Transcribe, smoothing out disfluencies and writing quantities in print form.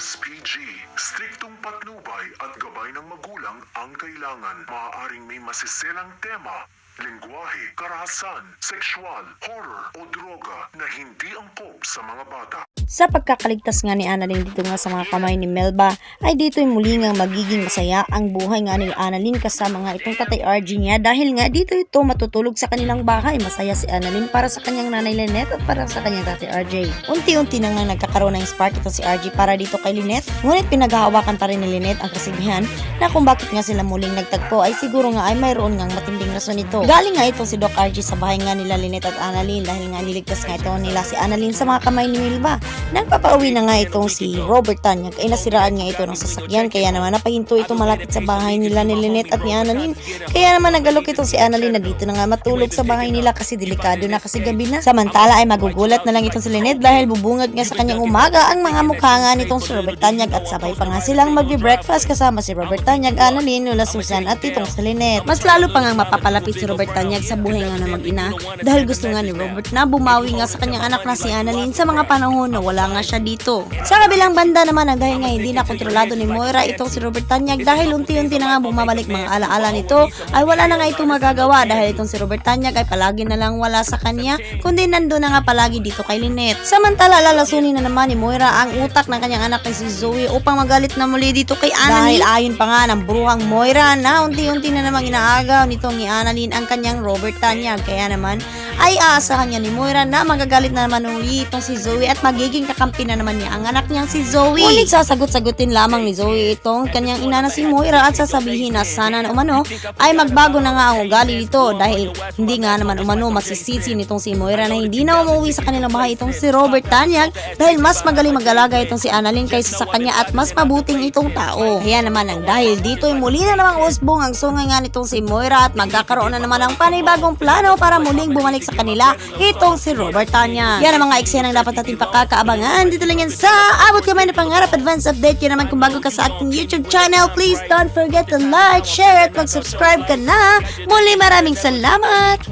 SPG, striktong patnubay at gabay ng magulang ang kailangan. Maaaring may masiselang tema, lengguwahe, karahasan, sexual, horror o droga na hindi angkop sa mga bata. Sa pagkakaligtas nga ni Annalyn dito nga sa mga kamay ni Melba, ay dito'y muli nga magiging masaya ang buhay nga ni Annalyn kasama nga itong tatay RG niya dahil nga dito ito matutulog sa kanilang bahay. Masaya si Annalyn para sa kanyang nanay Lynette at para sa kanyang tatay RJ. Unti-unti na nga nagkakaroon ng spark ito si RG para dito kay Lynette, ngunit pinaghahawakan pa rin ni Lynette ang kasibihan na kung bakit nga sila muling nagtagpo ay siguro nga ay mayroon ngang matinding rason ito. Galing nga ito si Doc RG sa bahay nga nila Lynette at Annalyn dahil nga niligtas nga ito nila si Annalyn sa mga kamay ni Melba. Nang papauwi na nga itong si Robert Tanyag ay nasiraan nga ito ng sasakyan kaya naman napahinto ito malapit sa bahay nila ni Lynette at ni Annalyn. Kaya naman nagalok ito si Annalyn na dito na nga matulog sa bahay nila kasi delikado na kasi gabi na. Samantala ay magugulat na lang itong si Lynette dahil bubungad nga sa kanyang umaga ang mga mukha nga nitong si Robert Tanyag at sabay pa nga silang magbe-breakfast kasama si Robert Tanyag, Annalyn, Lola Susan at itong si Lynette. Mas lalo pa nga mapapalapit si Robert Tanyag sa buhay nga na mag-ina dahil gusto nga ni Robert na bumawi nga sa kanyang anak na si Annalyn sa mga panahon na wala nga siya dito. Sa kabilang banda naman dahil nga hindi na kontrolado ni Moira itong si Robert Tanyag dahil unti-unti na nga bumabalik mga alaala nito ay wala na nga ito magagawa dahil itong si Robert Tanyag ay palagi na lang wala sa kanya kundi nandun na nga palagi dito kay Lynette. Samantala lalasunin na naman ni Moira ang utak ng kanyang anak na si Zoe upang magalit na muli dito kay Annalyn dahil ayon pa nga ng bruhang Moira na unti-unti na namang inaagaw nitong ni Annalyn ang kanyang Robert Tanyag kaya naman ay aasahan niya ni Moira na magagalit na naman uli itong si Zoe at magiging kakampi na naman niya ang anak niyang si Zoe. Ngunit sasagot-sagutin lamang ni Zoe itong kanyang ina na si Moira at sasabihin na sana na umano ay magbago na nga ang ugali nito dahil hindi nga naman umano masisisi nitong si Moira na hindi na umuwi sa kanilang bahay itong si Robert Tanyag dahil mas magaling mag-alaga itong si Annalyn kaysa sa kanya at mas mabuting itong tao. Kaya naman ang dahil dito ay muli na namang usbong ang sungay nga nitong si Moira at magkakaroon na naman ng panibagong plano para muling bumalik sa kanila itong si Robert Tanyag. Yan ang mga eksenang dapat natin pakakaabangan dito lang yan sa Abot Kamay na Pangarap Advance Update. Yan naman kung bago ka sa ating YouTube channel, please don't forget to like, share at mag-subscribe ka na. Muli maraming salamat!